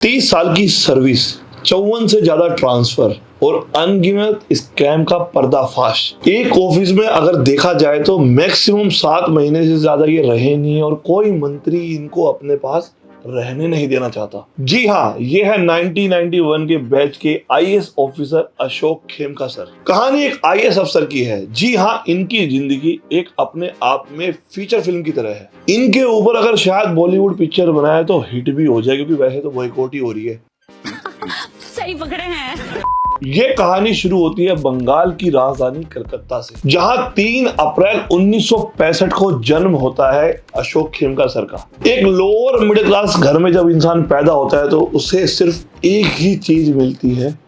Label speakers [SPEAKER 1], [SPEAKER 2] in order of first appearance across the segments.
[SPEAKER 1] 30 साल की सर्विस, 54 से ज्यादा ट्रांसफर और अनगिनत स्कैम का पर्दाफाश। एक ऑफिस में अगर देखा जाए तो मैक्सिमम 7 महीने से ज्यादा ये रहे नहीं और कोई मंत्री इनको अपने पास रहने नहीं देना चाहता। जी हाँ, ये है 1991 के बैच के IAS officer Ashok Khemka sir. कहानी एक आईएएस अफसर की है। जी हाँ, इनकी जिंदगी एक अपने आप में फीचर फिल्म की तरह है। इनके ऊपर अगर शायद बॉलीवुड पिक्चर बनाए तो हिट भी हो जाए, क्योंकि वैसे तो बॉयकॉट ही हो रही है।
[SPEAKER 2] सही पकड़े हैं।
[SPEAKER 1] ये कहानी शुरू होती है बंगाल की राजधानी कलकत्ता से, जहां 3 अप्रैल 1965 को जन्म होता है अशोक खेमका सर का। एक लोअर मिडिल क्लास घर में जब इंसान पैदा होता है तो उसे सिर्फ एक ही चीज मिलती है,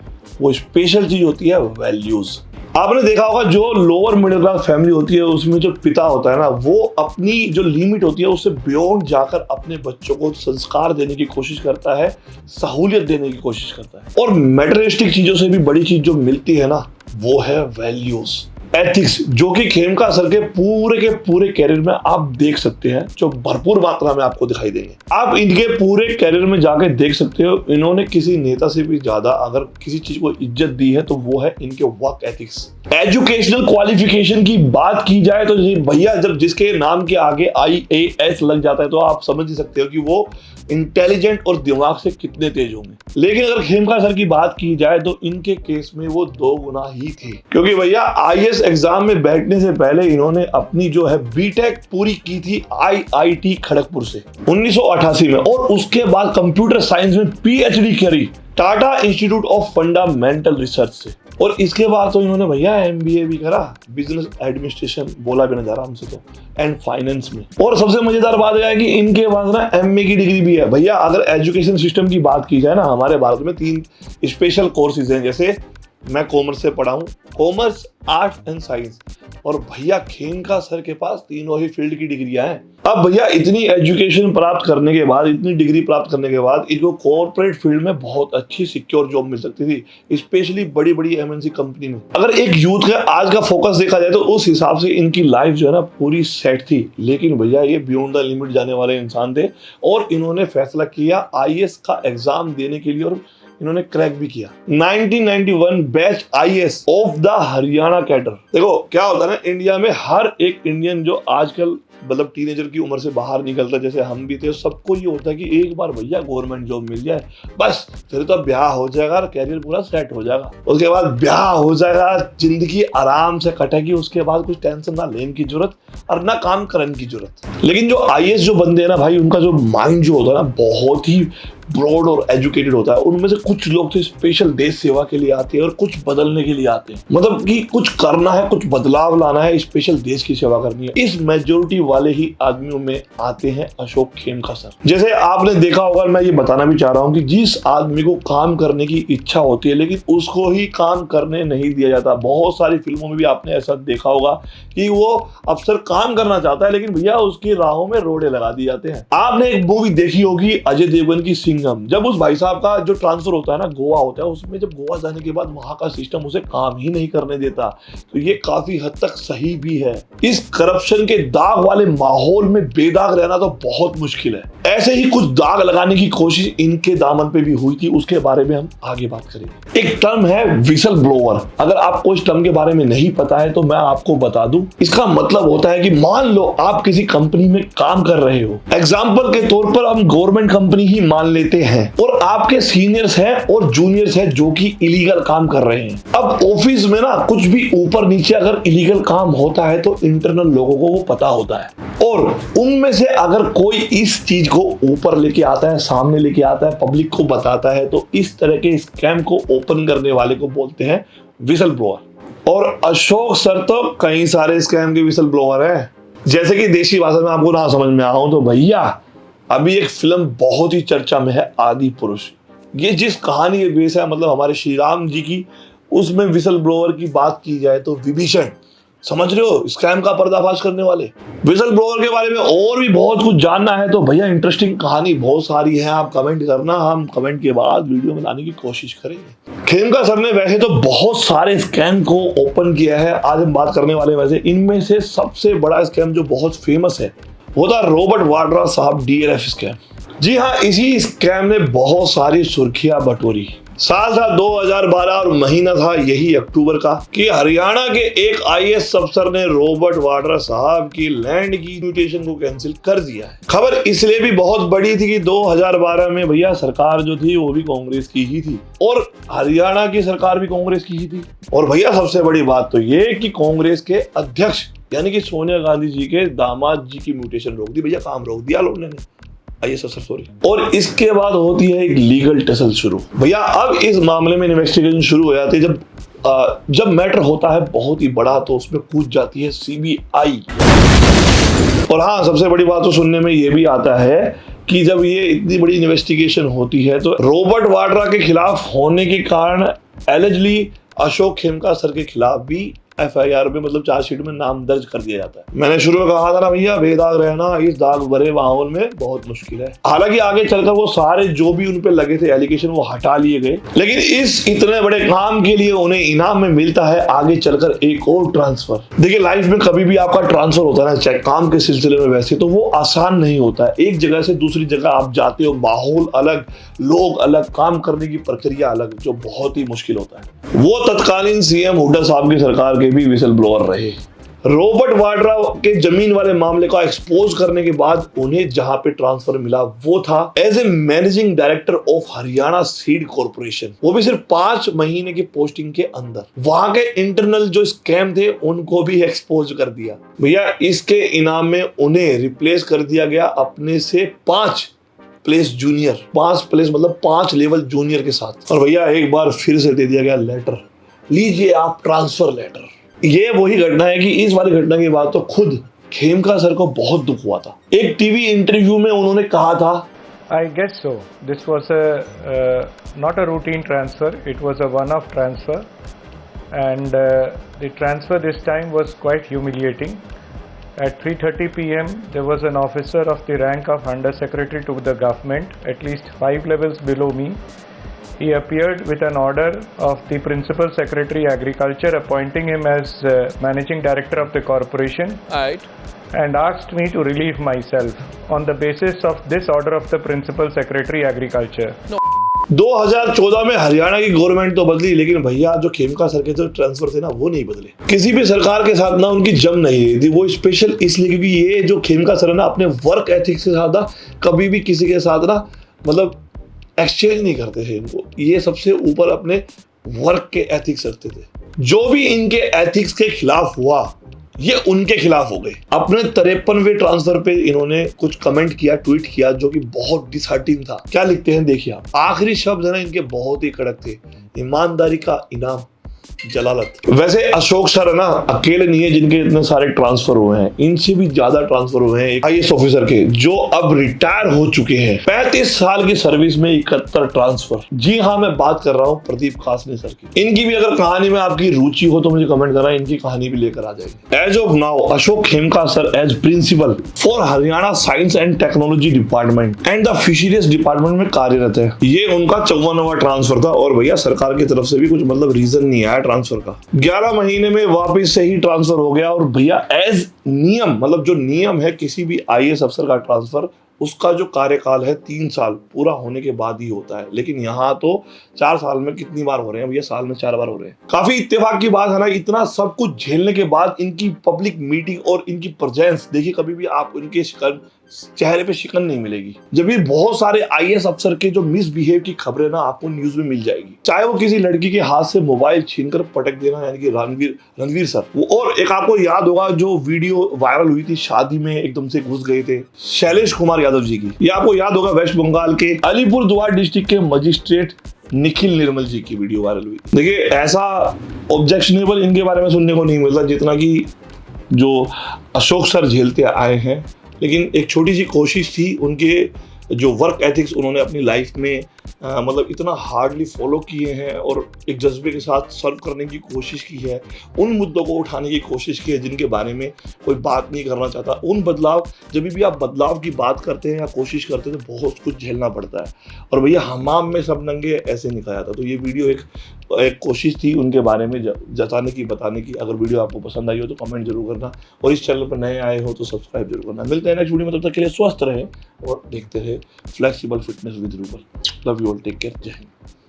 [SPEAKER 1] वो स्पेशल चीज होती है वैल्यूज। आपने देखा होगा जो लोअर मिडिल क्लास फैमिली होती है उसमें जो पिता होता है ना, वो अपनी जो लिमिट होती है उससे बियॉन्ड जाकर अपने बच्चों को संस्कार देने की कोशिश करता है, सहूलियत देने की कोशिश करता है। और मटेरियलिस्टिक चीजों से भी बड़ी चीज जो मिलती है ना, वो है वैल्यूज, एथिक्स, जो कि खेमका सर के पूरे कैरियर में आप देख सकते हैं, जो भरपूर मात्रा में आपको दिखाई देंगे। आप इनके पूरे कैरियर में जाके देख सकते हो, इन्होंने किसी नेता से भी ज्यादा अगर किसी चीज को इज्जत दी है तो वो है इनके वर्क एथिक्स। एजुकेशनल क्वालिफिकेशन की बात की जाए तो भैया जब जिसके नाम के आगे IAS लग जाता है तो आप समझ ही सकते हो कि वो इंटेलिजेंट और दिमाग से कितने तेज होंगे। लेकिन अगर खेमका सर की बात की जाए तो इनके केस में वो 2 गुना ही थे, क्योंकि भैया आईएएस एग्जाम में बैठने से पहले इन्होंने अपनी जो है बीटेक पूरी की थी IIT खड़गपुर से 1988 में, और उसके बाद कंप्यूटर साइंस में PhD करी Tata institute of fundamental research से। और इसके बाद तो इन्होंने भैया MBA भी करा, बिजनेस एडमिनिस्ट्रेशन, बोला भी ना जा रहा हमसे तो, एंड फाइनेंस में। और सबसे मजेदार बात यह है कि इनके पास ना MA की डिग्री भी है। भैया अगर एजुकेशन सिस्टम की बात की जाए ना, हमारे भारत में 3 स्पेशल कोर्सेज हैं। जैसे मैं कॉमर्स से पढ़ा हूँ, कॉमर्स, आर्ट्स एंड साइंस, और भैया खेमका सर के पास तीनों ही फील्ड की डिग्रियां हैं। अब भैया इतनी एजुकेशन प्राप्त करने के बाद, इतनी डिग्री प्राप्त करने के बाद इनको कॉर्पोरेट फील्ड में बहुत अच्छी सिक्योर जॉब मिल सकती थी, स्पेशली बड़ी बड़ी MNC कंपनी में। अगर एक यूथ का आज का फोकस देखा जाए तो उस हिसाब से इनकी लाइफ जो है ना पूरी सेट थी। लेकिन भैया ये बियॉन्ड द लिमिट जाने वाले इंसान थे और इन्होंने फैसला किया IAS का एग्जाम देने के लिए, और इन्होंने क्रैक भी किया। 1991 batch IAS of the Haryana cadre. देखो क्या होता है ना, इंडिया में हर एक इंडियन जो आजकल मतलब टीनेजर की उम्र से बाहर निकलता है, जैसे हम भी थे, सबको ये होता है कि एक बार भैया गवर्नमेंट जॉब मिल जाए, बस फिर तो ब्याह हो जाएगा और कैरियर पूरा सेट हो जाएगा। उसके बाद ब्याह हो जाएगा, जिंदगी आराम से कटेगी, उसके बाद कुछ टेंशन ना लेने की जरूरत और ना काम करने की जरूरत। लेकिन जो IAS जो बंदे हैं ना भाई, उनका जो माइंड जो होता है ना बहुत ही ब्रॉड और एजुकेटेड होता है। उनमें से कुछ लोग तो स्पेशल देश सेवा के लिए आते हैं और कुछ बदलने के लिए आते हैं, मतलब कि कुछ करना है, कुछ बदलाव लाना है, स्पेशल देश की सेवा करनी है। इस मेजोरिटी वाले ही आदमियों में आते हैं अशोक खेमका सर। जैसे आपने देखा होगा, मैं ये बताना भी चाह रहा हूँ कि जिस आदमी को काम करने की इच्छा होती है लेकिन उसको ही काम करने नहीं दिया जाता। बहुत सारी फिल्मों में भी आपने ऐसा देखा होगा कि वो अफसर काम करना चाहता है लेकिन भैया उसकी राहों में रोड़े लगा दिए जाते हैं। आपने एक मूवी देखी होगी अजय देवगन की सिंघम, जब उस भाई साहब का जो ट्रांसफर होता है ना गोवा होता है, उसमें जब गोवा जाने के बाद वहां का सिस्टम उसे काम ही नहीं करने देता, तो ये काफी हद तक सही भी है। इस करप्शन के दाग वाले माहौल में बेदाग रहना तो बहुत मुश्किल है। ऐसे ही कुछ दाग लगाने की कोशिश इनके दामन पे भी हुई थी, उसके बारे में हम आगे बात करेंगे। एक टर्म है विसल ब्लोअर। अगर आपको इस टर्म के बारे में नहीं पता है तो मैं आपको बता दूं। इसका मतलब होता है कि मान लो आप किसी कंपनी में काम कर रहे हो, एग्जाम्पल के तौर पर हम गवर्नमेंट कंपनी ही मान लेते हैं, और आपके सीनियर्स हैं और जूनियर्स हैं जो कि इलीगल काम कर रहे हैं। अब ऑफिस में ना कुछ भी ऊपर नीचे अगर इलीगल काम होता है तो इंटरनल लोगों को वो पता होता है, और उनमें से अगर कोई इस चीज को ऊपर लेके आता है, सामने लेके आता है, पब्लिक को बताता है, तो इस तरह के स्कैम को ओपन करने वाले को बोलते हैं विसल ब्लोअर। और अशोक सर तो कई सारे स्कैम के विसल ब्लोअर हैं। जैसे कि देशी भाषा में आपको ना समझ में आऊं तो भैया अभी एक फिल्म बहुत ही चर्चा में है, आदि पुरुष। ये जिस कहानी के बेस है, मतलब हमारे श्री राम जी की, उसमें विसल ब्लोअर की बात की जाए तो विभीषण, समझ रहे हो, स्कैम का पर्दाफाश करने वाले। विसल ब्लोअर के बारे में और भी बहुत कुछ जानना है तो भैया इंटरेस्टिंग कहानी बहुत सारी है, आप कमेंट करना, हम कमेंट के बाद वीडियो में लाने की कोशिश करेंगे। खेमका सर ने वैसे तो बहुत सारे स्कैम को ओपन किया है, आज हम बात करने वाले वैसे इनमें से सबसे बड़ा स्कैम जो बहुत फेमस है वो था रॉबर्ट वाड्रा साहब DLF स्कैम। जी हाँ, इसी स्कैम ने बहुत सारी सुर्खियां बटोरी। साल था 2012 और महीना था यही अक्टूबर का कि हरियाणा के एक आईएएस अफसर ने रॉबर्ट वाड्रा साहब की लैंड की म्यूटेशन को कैंसिल कर दिया है। खबर इसलिए भी बहुत बड़ी थी कि 2012 में भैया सरकार जो थी वो भी कांग्रेस की ही थी और हरियाणा की सरकार भी कांग्रेस की ही थी। और भैया सबसे बड़ी बात तो ये कि कांग्रेस के अध्यक्ष यानी कि सोनिया गांधी जी के दामाद जी की म्यूटेशन रोक दी। भैया काम रोक दिया लोगों ने, आईएएस अफसर सॉरी। और इसके बाद होती है एक लीगल टसल शुरू। भैया अब इस मामले में इन्वेस्टिगेशन शुरू हो जाती है जब मैटर होता है बहुत ही बड़ा तो उसमें कूद जाती है सीबीआई। और हाँ, सबसे बड़ी बात तो सुनने में ये भी आता है कि जब ये इतनी बड़ी इन्वेस्टिगेशन होती है तो रॉबर्ट वाड्रा के खिलाफ होने के कारण एलिजिडली अशोक खेमका सर के खिलाफ भी एफआईआर में मतलब चार्जशीट में नाम दर्ज कर दिया जाता है। मैंने शुरू में कहा था ना भैया, बेदाग रहना इस दाग भरे माहौल में बहुत मुश्किल है। हालांकि आगे चलकर वो सारे जो भी उन पे लगे थे एलिगेशन वो हटा लिए गए, लेकिन इस इतने बड़े काम के लिए उन्हें इनाम में मिलता है आगे चलकर एक और ट्रांसफर। देखिए लाइफ में कभी भी आपका ट्रांसफर होता है ना, चाहे काम के सिलसिले में वैसे, तो वो आसान नहीं होता है। एक जगह से दूसरी जगह आप जाते हो, माहौल अलग, लोग अलग, काम करने की प्रक्रिया अलग, जो बहुत ही मुश्किल होता है। वो तत्कालीन सीएम हुड्डा साहब की सरकार के भी विसल ब्लोअर रहे। रॉबर्ट वाड्रा के जमीन वाले मामले को एक्सपोज करने के बाद उन्हें जहां पे ट्रांसफर मिला वो था as a managing director of Haryana seed corporation, वो भी सिर्फ 5 महीने की पोस्टिंग के अंदर। वहां के इंटरनल जो स्कैम थे उनको भी एक्सपोज कर दिया। भैया इसके इनाम में उन्हें रिप्लेस कर दिया गया अपने से 5 प्लेस जूनियर, 5 प्लेस मतलब 5 लेवल जूनियर के साथ। और भैया एक बार फिर से दे दिया गया लेटर, लीजिए आप ट्रांसफर लेटर। ये वही घटना है कि इस वाली घटना के बाद तो खुद खेमका सर को बहुत दुख हुआ था। एक टीवी इंटरव्यू में उन्होंने कहा था,
[SPEAKER 3] I guess so. This was not a routine transfer. It was a one-off transfer, and the transfer this time was quite humiliating. At 3:30 p.m., there was an officer of the rank of Under Secretary to the government, at least 5 levels below me. He appeared with an order of the Principal Secretary Agriculture appointing him as Managing Director of the corporation.
[SPEAKER 4] Right.
[SPEAKER 3] And asked me to relieve myself on the basis of this order of the Principal Secretary Agriculture.
[SPEAKER 1] 2014 में हरियाणा की government तो बदली, लेकिन भैया जो Khemka sir के जो transfer थे ना वो नहीं बदले। किसी भी सरकार के साथ ना उनकी जम नहीं रही थी। वो स्पेशल इसलिए क्योंकि ये जो खेमका सर है ना अपने वर्क एथिक्स के साथ ना कभी भी किसी के साथ ना मतलब एक्सचेंज नहीं करते थे। इनको ये सबसे ऊपर अपने वर्क के एथिक्स रखते थे। जो भी इनके एथिक्स के खिलाफ हुआ ये उनके खिलाफ हो गए। अपने 53वें ट्रांसफर पे इन्होंने कुछ कमेंट किया, ट्वीट किया जो कि बहुत डिसहार्टिंग था। क्या लिखते हैं देखिए आप। आखिरी शब्द है ना इनके बहुत ही कड़क थे, ईमानदारी का इनाम जलालत। वैसे अशोक सर है ना अकेले नहीं है जिनके इतने सारे ट्रांसफर हुए हैं, इनसे भी ज्यादा ट्रांसफर हुए हैं आईएएस ऑफिसर के जो अब रिटायर हो चुके हैं। 35 साल की सर्विस में 71 ट्रांसफर। जी हाँ, मैं बात कर रहा हूँ प्रदीप कासने सर की। इनकी भी अगर कहानी में आपकी रुचि हो तो मुझे कमेंट करना, इनकी कहानी भी लेकर आ जाएगी। As of now Ashok Khemka sir as principal for Haryana science and technology department and the fisheries department में कार्यरत है। ये उनका 54वां ट्रांसफर था और भैया सरकार की तरफ से भी कुछ मतलब रीजन नहीं आया ट्रांसफर का। 11 महीने में वापस से ही ट्रांसफर हो गया। और भैया एज नियम मतलब जो नियम है किसी भी आईएएस अफसर का ट्रांसफर, उसका जो कार्यकाल है 3 साल पूरा होने के बाद ही होता है। लेकिन यहाँ तो 4 साल में कितनी बार हो रहे हैं भैया, साल में 4 बार हो रहे हैं। काफी इत्तेफाक की बात है ना। इतना सब कुछ झेलने के बाद इनकी पब्लिक मीटिंग और इनकी प्रेजेंस देखिए, कभी भी आप इनके चेहरे पे शिकन नहीं मिलेगी। जब भी बहुत सारे आईएएस अफसर के जो मिसबिहेव की खबरें ना आपको न्यूज में मिल जाएगी, चाहे वो किसी लड़की के हाथ से मोबाइल छीनकर पटक देना यानी कि रणवीर सर वो, और एक आपको याद होगा जो वीडियो वायरल हुई थी शादी में एकदम से घुस गए थे शैलेश कुमार यादव जी की, ये आपको याद होगा वेस्ट बंगाल के अलीपुरद्वार डिस्ट्रिक्ट के मजिस्ट्रेट निखिल निर्मल जी की वीडियो वायरल हुई। देखिए ऐसा ऑब्जेक्शनेबल इनके बारे में सुनने को नहीं मिलता जितना कि जो अशोक सर झेलते आए हैं। लेकिन एक छोटी सी कोशिश थी, उनके जो वर्क एथिक्स उन्होंने अपनी लाइफ में मतलब इतना हार्डली फॉलो किए हैं और एक जज्बे के साथ सर्व करने की कोशिश की है, उन मुद्दों को उठाने की कोशिश की है जिनके बारे में कोई बात नहीं करना चाहता। उन बदलाव, जब भी आप बदलाव की बात करते हैं या कोशिश करते हैं तो बहुत कुछ झेलना पड़ता है। और भैया हमाम में सब नंगे ऐसे नहीं कहा जाता। तो ये वीडियो एक एक कोशिश थी उनके बारे में जताने की, बताने की। अगर वीडियो आपको पसंद आई हो तो कमेंट जरूर करना, और इस चैनल पर नए आए हो तो सब्सक्राइब जरूर करना। मिलते हैं नेक्स्ट वीडियो में, तब तक के लिए स्वस्थ रहें और देखते रहे flexible fitness with Rubal. Love you all, take care, Jai Hind.